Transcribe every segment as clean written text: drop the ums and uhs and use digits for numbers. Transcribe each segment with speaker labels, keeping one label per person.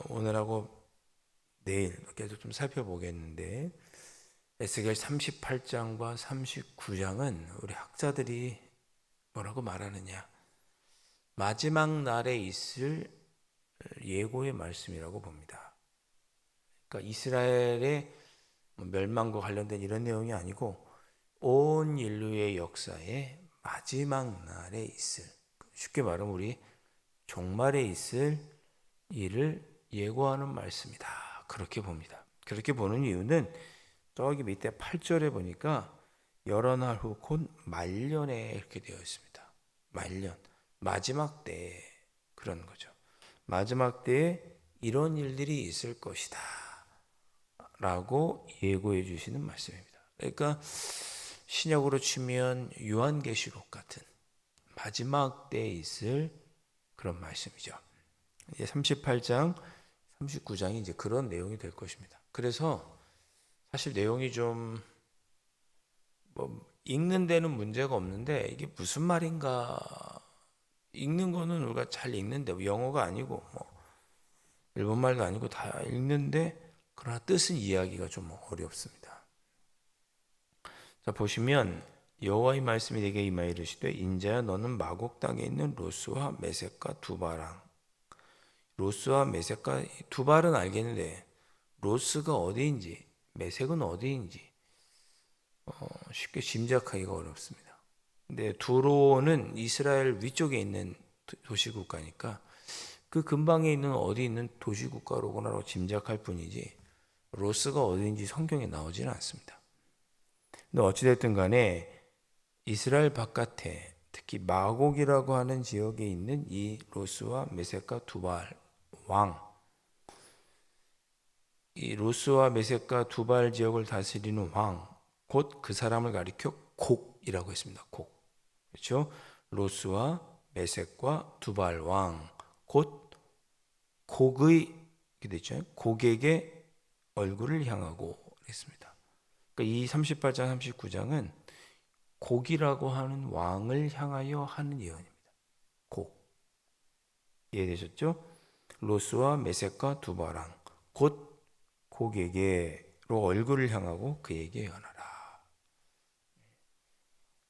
Speaker 1: 오늘하고 내일 계속 좀 살펴보겠는데 에스겔 38장과 39장은 우리 학자들이 뭐라고 말하느냐, 마지막 날에 있을 예고의 말씀이라고 봅니다. 그러니까 이스라엘의 멸망과 관련된 이런 내용이 아니고 온 인류의 역사의 마지막 날에 있을, 쉽게 말하면 우리 종말에 있을 일을 예고하는 말씀이다, 그렇게 봅니다. 그렇게 보는 이유는 저기 밑에 8절에 보니까 여러 날 후 곧 말년에 이렇게 되어 있습니다. 말년, 마지막 때에 그런 거죠. 마지막 때에 이런 일들이 있을 것이다 라고 예고해 주시는 말씀입니다. 그러니까 신약으로 치면 요한계시록 같은 마지막 때에 있을 그런 말씀이죠. 이제 38장, 39장이 이제 그런 내용이 될 것입니다. 그래서 사실 내용이 좀 읽는 데는 문제가 없는데 이게 무슨 말인가, 읽는 거는 우리가 잘 읽는데 영어가 아니고 일본말도 아니고 다 읽는데, 그러나 뜻은 이해하기가 좀 어렵습니다. 자, 보시면 여호와의 말씀이 내게 임하여 이르시되 인자야 너는 마곡 땅에 있는 로스와 메섹과 두바랑. 로스와 메섹과 두발은 알겠는데 로스가 어디인지 메섹은 어디인지 쉽게 짐작하기가 어렵습니다. 근데 두로는 이스라엘 위쪽에 있는 도시국가니까 그 근방에 있는 어디 있는 도시국가로구나라고 짐작할 뿐이지 로스가 어디인지 성경에 나오지는 않습니다. 근데 어찌됐든 간에 이스라엘 바깥에 특히 마곡이라고 하는 지역에 있는 이 로스와 메섹과 두발 왕, 이 로스와 메섹과 두발 지역을 다스리는 왕, 곧 그 사람을 가리켜 곡이라고 했습니다. 곡. 그렇죠? 로스와 메섹과 두발 왕, 곧 곡의, 이렇게 됐죠? 곡에게 얼굴을 향하고 했습니다. 그러니까 이 38장, 39장은 곡이라고 하는 왕을 향하여 하는 예언입니다. 곡. 이해되셨죠? 로스와 메섹과 두발 왕, 곧 곡에게로 얼굴을 향하고 그에게 연하라.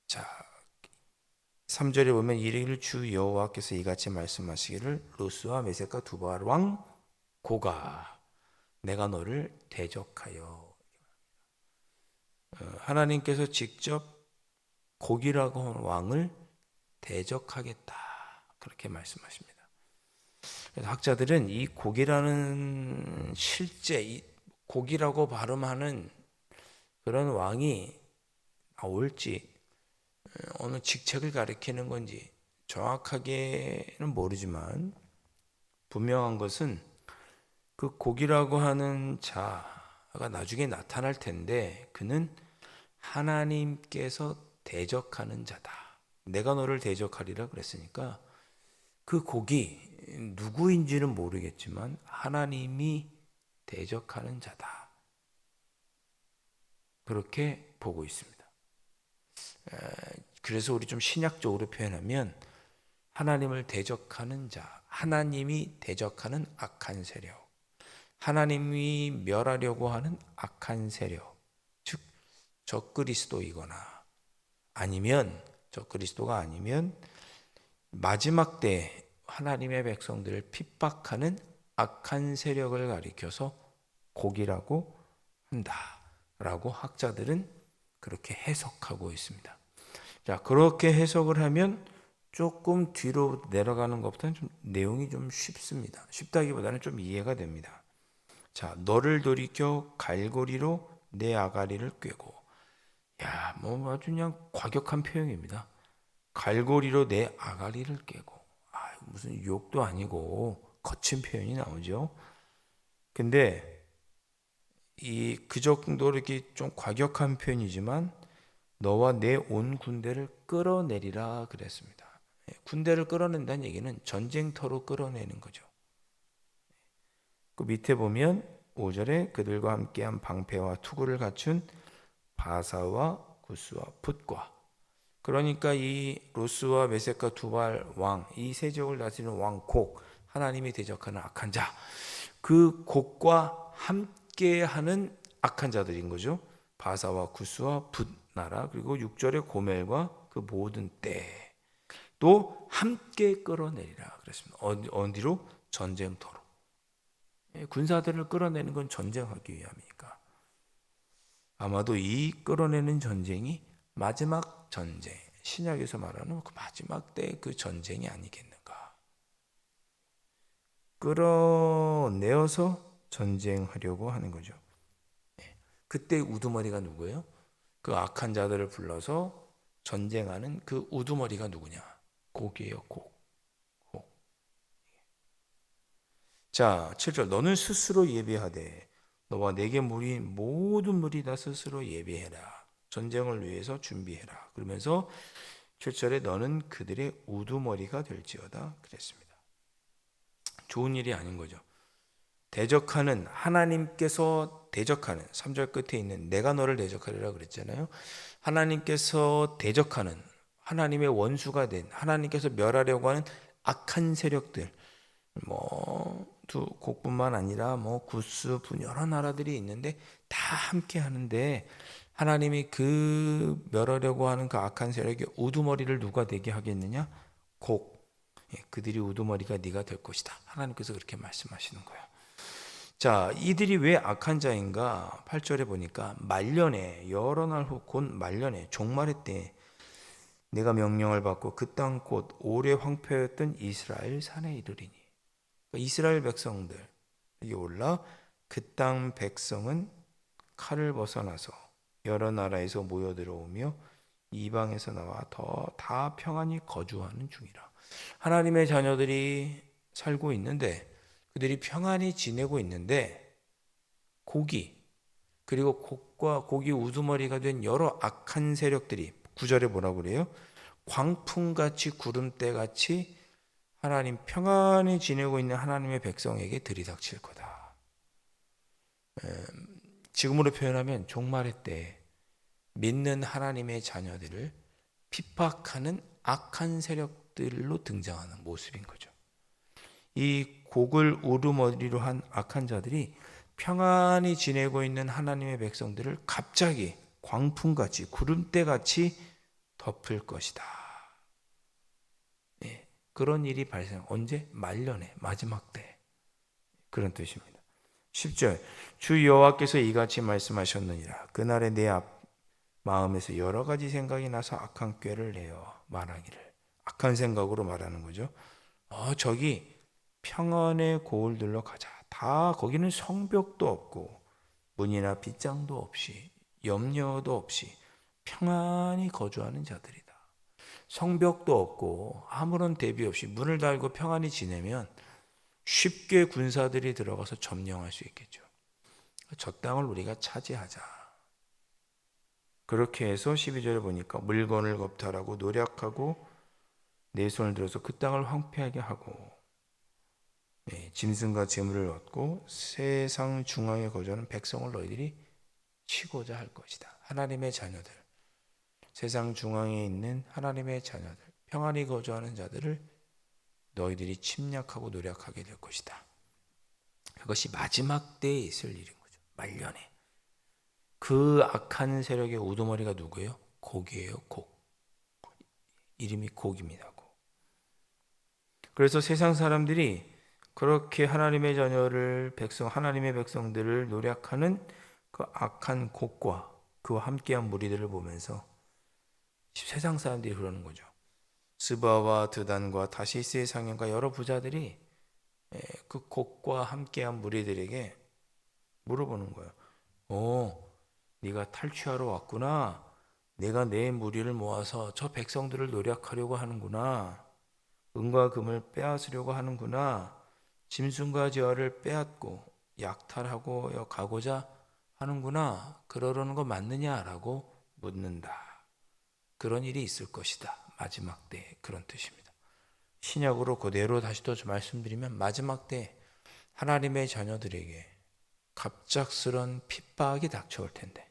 Speaker 1: 자, 3절에 보면 이르기를 주 여호와께서 이같이 말씀하시기를 로스와 메섹과 두발 왕 고가 내가 너를 대적하여. 하나님께서 직접 곡이라고 하는 왕을 대적하겠다, 그렇게 말씀하십니다. 그래서 학자들은 이 곡이라는 실제 이 곡이라고 발음하는 그런 왕이 나올지 어느 직책을 가리키는 건지 정확하게는 모르지만 분명한 것은 그 곡이라고 하는 자가 나중에 나타날 텐데 그는 하나님께서 대적하는 자다. 내가 너를 대적하리라 그랬으니까 그 곡이 누구인지는 모르겠지만 하나님이 대적하는 자다, 그렇게 보고 있습니다. 그래서 우리 좀 신약적으로 표현하면 하나님을 대적하는 자, 하나님이 대적하는 악한 세력, 하나님이 멸하려고 하는 악한 세력, 즉 적그리스도이거나 아니면 적그리스도가 아니면 마지막 때 하나님의 백성들을 핍박하는 악한 세력을 가리켜서 곡이라고 한다라고 학자들은 그렇게 해석하고 있습니다. 자, 그렇게 해석을 하면 조금 뒤로 내려가는 것보다는 좀 내용이 좀 쉽습니다. 쉽다기보다는 좀 이해가 됩니다. 자, 너를 돌이켜 갈고리로 내 아가리를 꿰고. 야, 뭐 아주 그냥 과격한 표현입니다. 갈고리로 내 아가리를 꿰고. 무슨 욕도 아니고 거친 표현이 나오죠. 근데 그 정도로 이렇게 좀 과격한 표현이지만 너와 내 온 군대를 끌어내리라 그랬습니다. 군대를 끌어낸다는 얘기는 전쟁터로 끌어내는 거죠. 그 밑에 보면 5절에 그들과 함께한 방패와 투구를 갖춘 바사와 구스와 풋과. 그러니까 이 로스와 메섹과 두발 왕, 이 세족을 다스리는 왕 곡, 하나님이 대적하는 악한 자, 그 곡과 함께하는 악한 자들인 거죠. 바사와 구스와 붓나라, 그리고 6절의 고멜과 그 모든 때도 함께 끌어내리라 그랬습니다. 어디로? 전쟁터로. 군사들을 끌어내는 건 전쟁하기 위함이니까. 아마도 이 끌어내는 전쟁이 마지막 전쟁, 신약에서 말하는 그 마지막 때의 그 전쟁이 아니겠는가. 끌어내어서 전쟁하려고 하는 거죠. 그때 우두머리가 누구예요? 그 악한 자들을 불러서 전쟁하는 그 우두머리가 누구냐? 곡이에요, 곡. 자, 7절. 너는 스스로 예비하되 너와 내게 모인 모든 무리 다 스스로 예비해라. 전쟁을 위해서 준비해라. 그러면서 7절에 너는 그들의 우두머리가 될지어다 그랬습니다. 좋은 일이 아닌 거죠. 대적하는, 하나님께서 대적하는, 3절 끝에 있는 내가 너를 대적하리라 그랬잖아요. 하나님께서 대적하는, 하나님의 원수가 된, 하나님께서 멸하려고 하는 악한 세력들, 두 곡뿐만 아니라 구스, 분 여러 나라들이 있는데 다 함께 하는데, 하나님이 그 멸하려고 하는 그 악한 세력의 우두머리를 누가 되게 하겠느냐? 곡. 그들이 우두머리가 네가 될 것이다. 하나님께서 그렇게 말씀하시는 거예요. 자, 이들이 왜 악한 자인가? 8절에 보니까 말년에, 여러 날 후 곧 말년에, 종말의 때 내가 명령을 받고 그 땅 곧 오래 황폐했던 이스라엘 산에 이르리니. 이스라엘 백성들 여기 올라 그 땅 백성은 칼을 벗어나서 여러 나라에서 모여 들어오며 이방에서 나와 다 평안히 거주하는 중이라. 하나님의 자녀들이 살고 있는데, 그들이 평안히 지내고 있는데, 고기, 그리고 곡과 고기 우두머리가 된 여러 악한 세력들이 9절에 뭐라고 그래요? 광풍같이 구름대같이 하나님 평안히 지내고 있는 하나님의 백성에게 들이닥칠 거다. 지금으로 표현하면 종말의 때 믿는 하나님의 자녀들을 핍박하는 악한 세력들로 등장하는 모습인 거죠. 이 곡을 우두머리로 한 악한 자들이 평안히 지내고 있는 하나님의 백성들을 갑자기 광풍같이 구름대같이 덮을 것이다. 네, 그런 일이 발생. 언제? 말년에, 마지막 때. 그런 뜻입니다. 10절. 주 여호와께서 이같이 말씀하셨느니라. 그날에 내 마음에서 여러 가지 생각이 나서 악한 꾀를 내어 말하기를. 악한 생각으로 말하는 거죠. 저기 평안의 고을들로 가자. 다 거기는 성벽도 없고 문이나 빗장도 없이 염려도 없이 평안히 거주하는 자들이다. 성벽도 없고 아무런 대비 없이 문을 달고 평안히 지내면 쉽게 군사들이 들어가서 점령할 수 있겠죠. 저 땅을 우리가 차지하자. 그렇게 해서 12절에 보니까 물건을 겁탈하고 노력하고 내 손을 들어서 그 땅을 황폐하게 하고 짐승과 재물을 얻고 세상 중앙에 거주하는 백성을 너희들이 치고자 할 것이다. 하나님의 자녀들, 세상 중앙에 있는 하나님의 자녀들, 평안히 거주하는 자들을 너희들이 침략하고 노력하게 될 것이다. 그것이 마지막 때에 있을 일인 거죠. 말년에. 그 악한 세력의 우두머리가 누구예요? 곡이에요. 곡. 이름이 곡입니다. 곡. 그래서 세상 사람들이 그렇게 하나님의 자녀를 하나님의 백성들을 노력하는 그 악한 곡과 그와 함께한 무리들을 보면서 세상 사람들이 그러는 거죠. 스바와 드단과 다시스의 상인과 여러 부자들이 그 곡과 함께한 무리들에게 물어보는 거예요. 네가 탈취하러 왔구나. 내가 내 무리를 모아서 저 백성들을 노력하려고 하는구나. 은과 금을 빼앗으려고 하는구나. 짐승과 제어를 빼앗고 약탈하고 가고자 하는구나. 그러려는 거 맞느냐라고 묻는다. 그런 일이 있을 것이다. 마지막 때 그런 뜻입니다. 신약으로 그대로 다시 또 말씀드리면 마지막 때 하나님의 자녀들에게 갑작스런 핍박이 닥쳐올 텐데,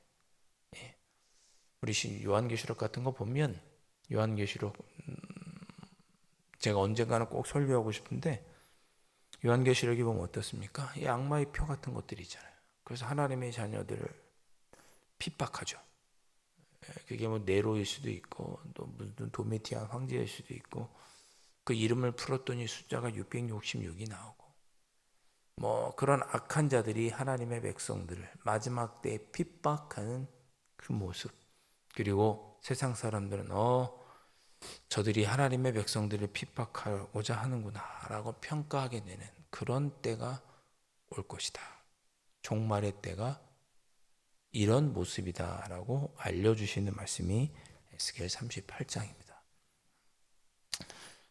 Speaker 1: 우리 요한계시록 같은 거 보면 요한계시록 제가 언젠가는 꼭 설교하고 싶은데 요한계시록에 보면 어떻습니까? 이 악마의 표 같은 것들이 있잖아요. 그래서 하나님의 자녀들을 핍박하죠. 그게 뭐 네로일 수도 있고 또 무슨 도미티안 황제일 수도 있고 그 이름을 풀었더니 숫자가 666이 나오고 뭐 그런 악한 자들이 하나님의 백성들을 마지막 때에 핍박하는 그 모습, 그리고 세상 사람들은 저들이 하나님의 백성들을 핍박하고자 하는구나 라고 평가하게 되는 그런 때가 올 것이다. 종말의 때가 이런 모습이다 라고 알려주시는 말씀이 에스겔 38장입니다.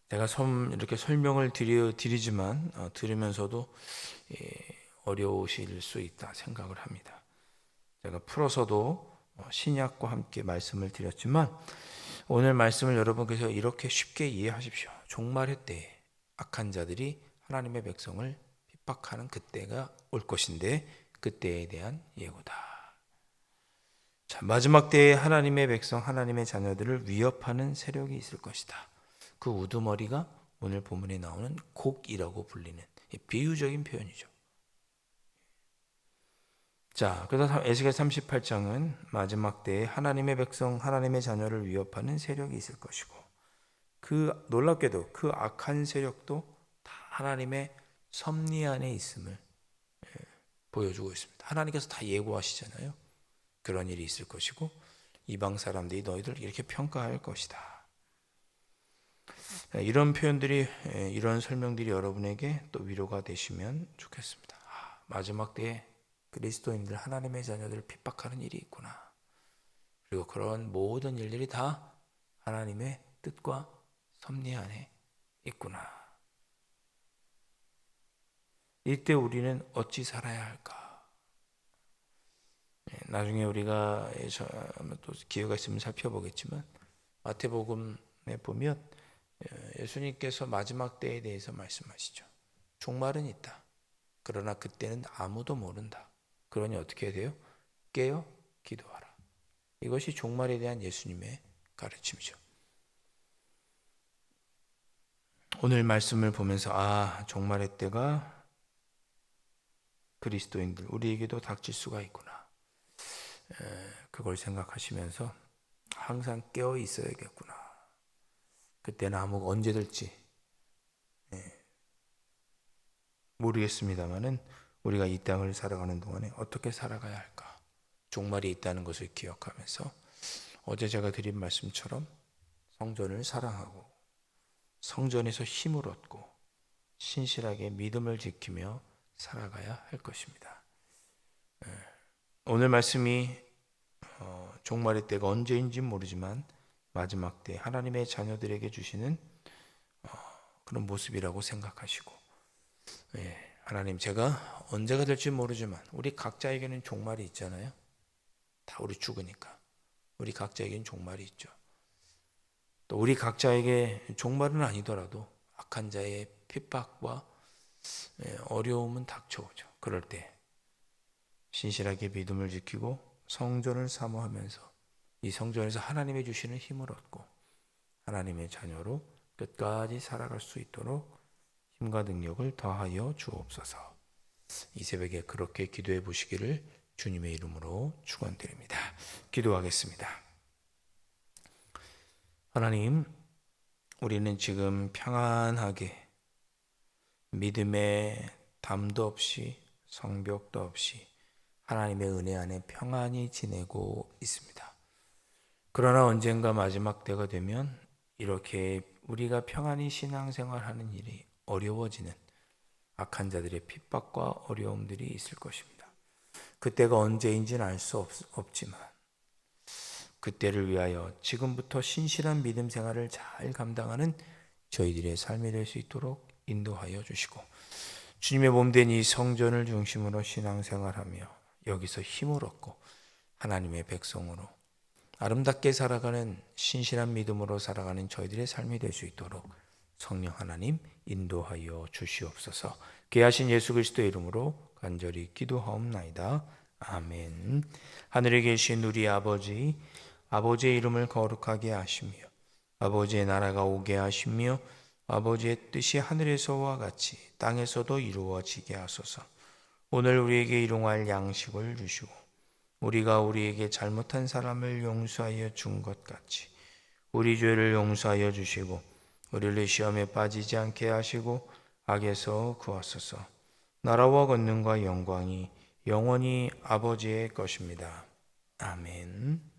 Speaker 1: 제가 이렇게 설명을 드리지만 들으면서도 어려우실 수 있다 생각을 합니다. 제가 풀어서도 신약과 함께 말씀을 드렸지만 오늘 말씀을 여러분께서 이렇게 쉽게 이해하십시오. 종말의 때에 악한 자들이 하나님의 백성을 핍박하는 그때가 올 것인데 그때에 대한 예고다. 자, 마지막 때에 하나님의 백성, 하나님의 자녀들을 위협하는 세력이 있을 것이다. 그 우두머리가 오늘 본문에 나오는 곡이라고 불리는 비유적인 표현이죠. 자, 그래서 에스겔 38장은 마지막 때에 하나님의 백성, 하나님의 자녀를 위협하는 세력이 있을 것이고 그 놀랍게도 그 악한 세력도 다 하나님의 섭리 안에 있음을 보여주고 있습니다. 하나님께서 다 예고하시잖아요. 그런 일이 있을 것이고 이방 사람들이 너희들 이렇게 평가할 것이다. 이런 표현들이, 이런 설명들이 여러분에게 또 위로가 되시면 좋겠습니다. 마지막 때에 그리스도인들, 하나님의 자녀들을 핍박하는 일이 있구나. 그리고 그런 모든 일들이 다 하나님의 뜻과 섭리 안에 있구나. 이때 우리는 어찌 살아야 할까? 나중에 우리가 또 기회가 있으면 살펴보겠지만 마태복음에 보면 예수님께서 마지막 때에 대해서 말씀하시죠. 종말은 있다. 그러나 그때는 아무도 모른다. 그러니 어떻게 해야 돼요? 깨어 기도하라. 이것이 종말에 대한 예수님의 가르침이죠. 오늘 말씀을 보면서 종말의 때가 그리스도인들 우리에게도 닥칠 수가 있구나. 그걸 생각하시면서 항상 깨어 있어야겠구나. 그때는 언제 될지 모르겠습니다만은 우리가 이 땅을 살아가는 동안에 어떻게 살아가야 할까? 종말이 있다는 것을 기억하면서 어제 제가 드린 말씀처럼 성전을 사랑하고 성전에서 힘을 얻고 신실하게 믿음을 지키며 살아가야 할 것입니다. 오늘 말씀이 종말의 때가 언제인지 모르지만 마지막 때 하나님의 자녀들에게 주시는 그런 모습이라고 생각하시고 하나님, 제가 언제가 될지 모르지만 우리 각자에게는 종말이 있잖아요. 다 우리 죽으니까 우리 각자에게는 종말이 있죠. 또 우리 각자에게 종말은 아니더라도 악한 자의 핍박과 어려움은 닥쳐오죠. 그럴 때 신실하게 믿음을 지키고 성전을 사모하면서 이 성전에서 하나님이 주시는 힘을 얻고 하나님의 자녀로 끝까지 살아갈 수 있도록 힘과 능력을 더하여 주옵소서. 이 새벽에 그렇게 기도해 보시기를 주님의 이름으로 축원드립니다. 기도하겠습니다. 하나님, 우리는 지금 평안하게 믿음의 담도 없이 성벽도 없이 하나님의 은혜 안에 평안히 지내고 있습니다. 그러나 언젠가 마지막 때가 되면 이렇게 우리가 평안히 신앙생활하는 일이 어려워지는 악한 자들의 핍박과 어려움들이 있을 것입니다. 그때가 언제인지는 알 수 없지만 그때를 위하여 지금부터 신실한 믿음 생활을 잘 감당하는 저희들의 삶이 될 수 있도록 인도하여 주시고 주님의 몸된 이 성전을 중심으로 신앙생활하며 여기서 힘을 얻고 하나님의 백성으로 아름답게 살아가는 신실한 믿음으로 살아가는 저희들의 삶이 될 수 있도록 성령 하나님 인도하여 주시옵소서. 귀하신 예수 그리스도의 이름으로 간절히 기도하옵나이다. 아멘. 하늘에 계신 우리 아버지, 아버지의 이름을 거룩하게 하시며 아버지의 나라가 오게 하시며 아버지의 뜻이 하늘에서와 같이 땅에서도 이루어지게 하소서. 오늘 우리에게 일용할 양식을 주시고 우리가 우리에게 잘못한 사람을 용서하여 준 것 같이 우리 죄를 용서하여 주시고 우리를 시험에 빠지지 않게 하시고 악에서 구하소서. 나라와 권능과 영광이 영원히 아버지의 것입니다. 아멘.